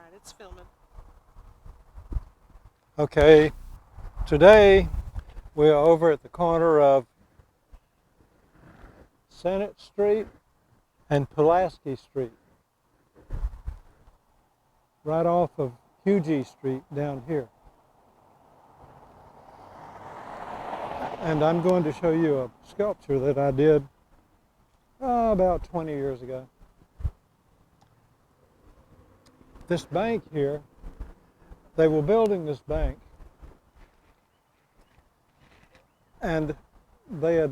right, it's filming. Okay, today we are over at the corner of Senate Street and Pulaski Street, right off of Hughie Street down here. And I'm going to show you a sculpture that I did about 20 years ago. This bank here, they were building this bank, and there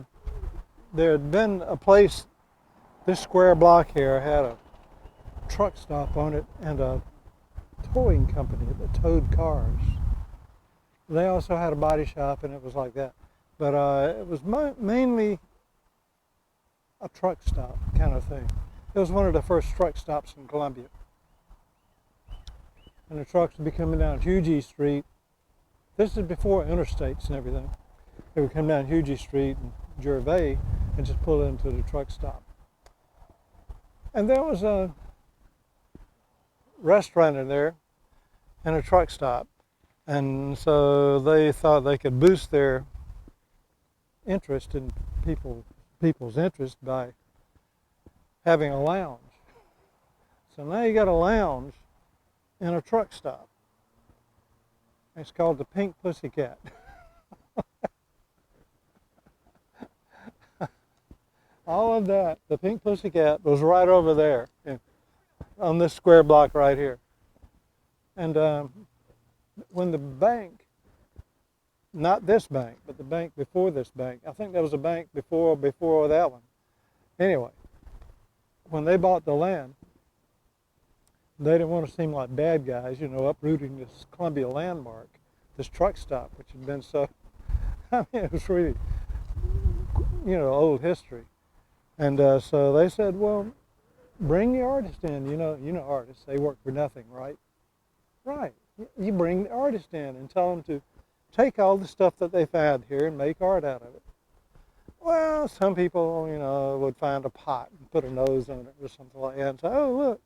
had been a place, this square block here had a truck stop on it and a towing company that towed cars. They also had a body shop, and it was like that. But it was mainly a truck stop kind of thing. It was one of the first truck stops in Columbia. And the trucks would be coming down Hughie Street. This is before interstates and everything. They would come down Hughie Street and Gervais and just pull into the truck stop. And there was a restaurant in there and a truck stop. And so they thought they could boost their interest in people's interest by having a lounge. So now you got a lounge in a truck stop. It's called the Pink Pussycat. All of that, the Pink Pussycat was right over there on this square block right here. And when the bank, not this bank, but the bank before this bank, I think there was a bank before that one. Anyway, when they bought the land, they didn't want to seem like bad guys, uprooting this Columbia landmark, this truck stop, which had been so, it was really, old history. And so they said, well, bring the artist in. You know artists, they work for nothing, right? Right. You bring the artist in and tell them to take all the stuff that they found here and make art out of it. Well, some people, would find a pot and put a nose on it or something like that and say, oh, look.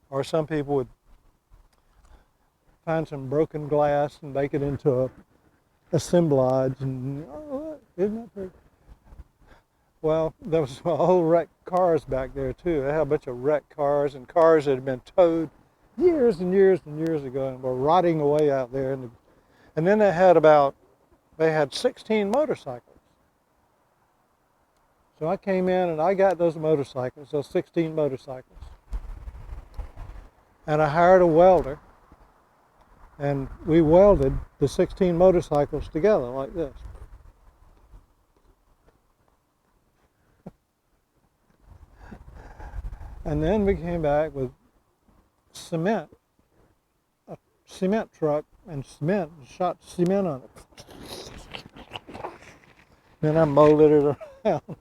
Or some people would find some broken glass and make it into a assemblage and, oh, look, isn't that pretty? Well, there was whole wrecked cars back there too. They had a bunch of wrecked cars and cars that had been towed years and years and years ago and were rotting away out there. And then they had 16 motorcycles. So I came in and I got those 16 motorcycles. And I hired a welder, and we welded the 16 motorcycles together like this. And then we came back with cement, a cement truck, and shot cement on it. Then I molded it around.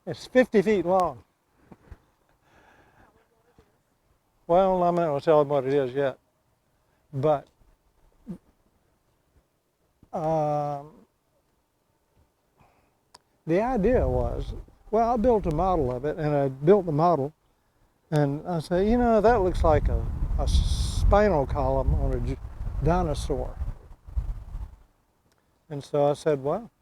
It's 50 feet long. Well, I'm not going to tell them what it is yet. But the idea was, well, I built a model of it, and I built the model, and I said, that looks like a spinal column on a dinosaur. And so I said, well,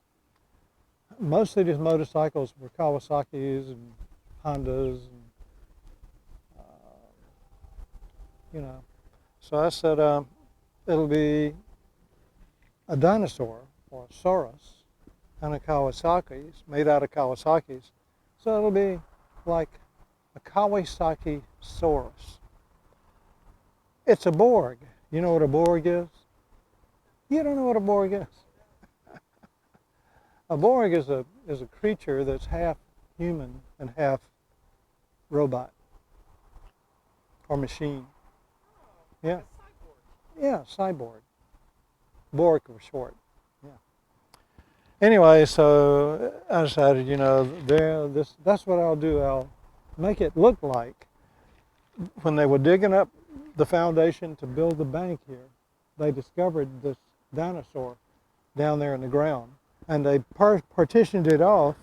most of these motorcycles were Kawasaki's and Hondas, and So I said, it'll be a dinosaur, or a saurus, and a Kawasaki's, made out of Kawasaki's. So it'll be like a Kawasakisaurus. It's a Borg. You know what a Borg is? You don't know what a Borg is? A Borg is a creature that's half human and half robot or machine. Yeah. Yeah, cyborg. Borg for short. Yeah. Anyway, so I decided, that's what I'll do. I'll make it look like when they were digging up the foundation to build the bank here, they discovered this dinosaur down there in the ground, and they partitioned it off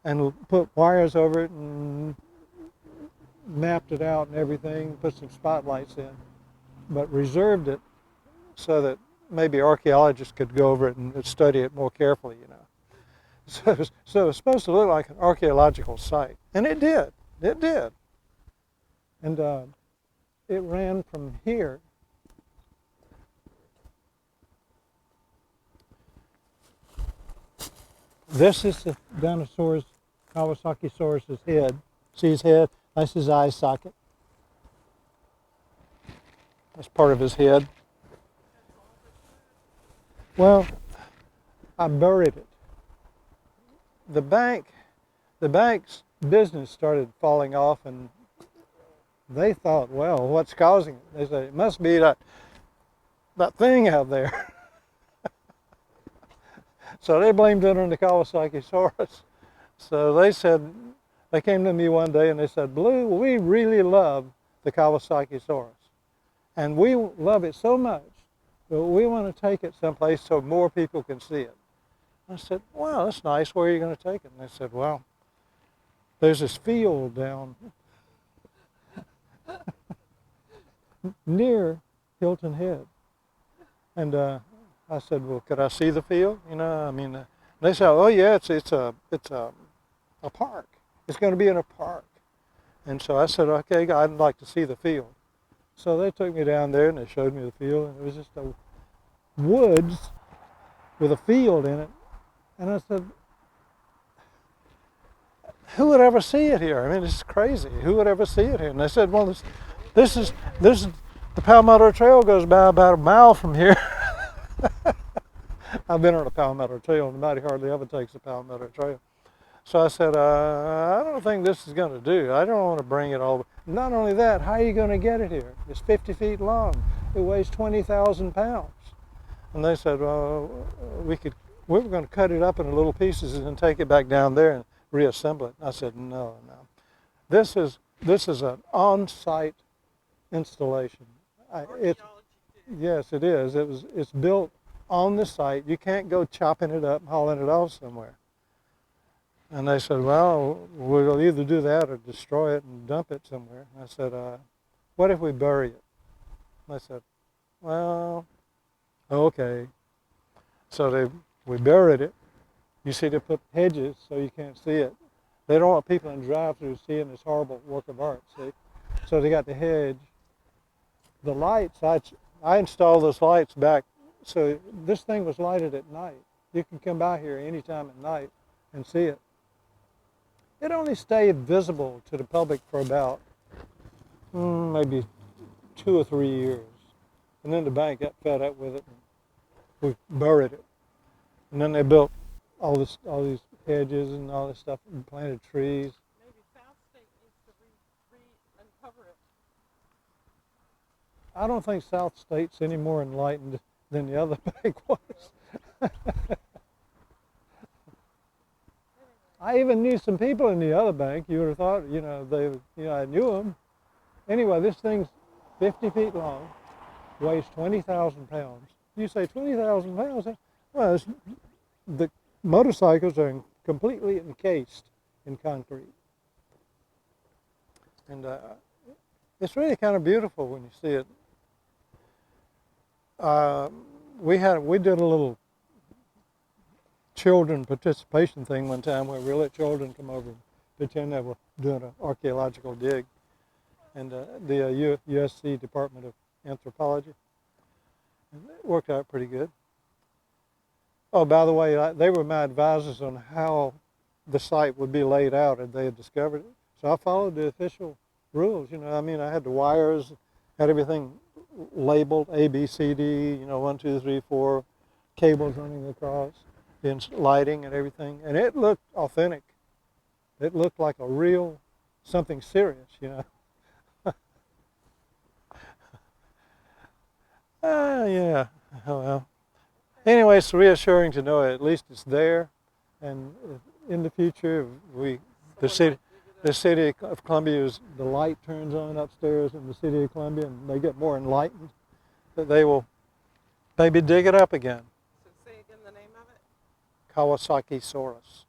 and put wires over it and mapped it out and everything, put some spotlights in. but reserved it so that maybe archaeologists could go over it and study it more carefully, you know. So it was supposed to look like an archaeological site, and it did. It did. And it ran from here. This is the dinosaur's, Kawasakisaurus' head. See his head? That's his eye socket. That's part of his head. Well, I buried it. The bank's business started falling off, and they thought, well, what's causing it? They said, it must be that thing out there. So they blamed it on the Kawasakisaurus. So they came to me one day and they said, Blue, we really love the Kawasakisaurus. And we love it so much that we want to take it someplace so more people can see it. I said, wow, that's nice. Where are you going to take it? And they said, well, there's this field down near Hilton Head. And I said, well, could I see the field? You know, I mean, they said, oh yeah, it's a park. It's going to be in a park. And so I said, okay, I'd like to see the field. So they took me down there and they showed me the field, and it was just a woods with a field in it. And I said, who would ever see it here? I mean, it's crazy. Who would ever see it here? And they said, well, this is the Palmetto Trail goes by about a mile from here. I've been on a Palmetto Trail, and nobody hardly ever takes the Palmetto Trail. So I said, I don't think this is going to do. I don't want to bring it all. Not only that, how are you going to get it here? It's 50 feet long. It weighs 20,000 pounds. And they said, well, we were going to cut it up into little pieces and take it back down there and reassemble it. I said, no. This is an on-site installation. Yes, it is. It's built on the site. You can't go chopping it up and hauling it off somewhere. And they said, well, we'll either do that or destroy it and dump it somewhere. And I said, what if we bury it? And I said, well, okay. So we buried it. You see, they put hedges so you can't see it. They don't want people in drive-through seeing this horrible work of art, see? So they got the hedge. The lights, I installed those lights back. So this thing was lighted at night. You can come by here anytime at night and see it. It only stayed visible to the public for about maybe 2 or 3 years. And then the bank got fed up with it and we buried it. And then they built all these hedges and all this stuff and planted trees. Maybe South State needs to re-uncover it. I don't think South State's any more enlightened than the other bank was. I even knew some people in the other bank. You would have thought, I knew them. Anyway, this thing's 50 feet long, weighs 20,000 pounds. You say 20,000 pounds? Well, the motorcycles are completely encased in concrete. And it's really kind of beautiful when you see it. We did a little children participation thing one time where we let children come over and pretend they were doing an archaeological dig. And the USC Department of Anthropology. And it worked out pretty good. Oh, by the way, they were my advisors on how the site would be laid out if they had discovered it. So I followed the official rules. I had the wires, had everything labeled A, B, C, D, 1, 2, 3, 4, cables running across, the lighting and everything. And it looked authentic. It looked like a real, something serious, yeah, oh well. Anyway, it's reassuring to know at least it's there. And in the future, the city of Columbia, the light turns on upstairs in the city of Columbia, and they get more enlightened, that they will maybe dig it up again. So say again the name of it? Kawasakisaurus.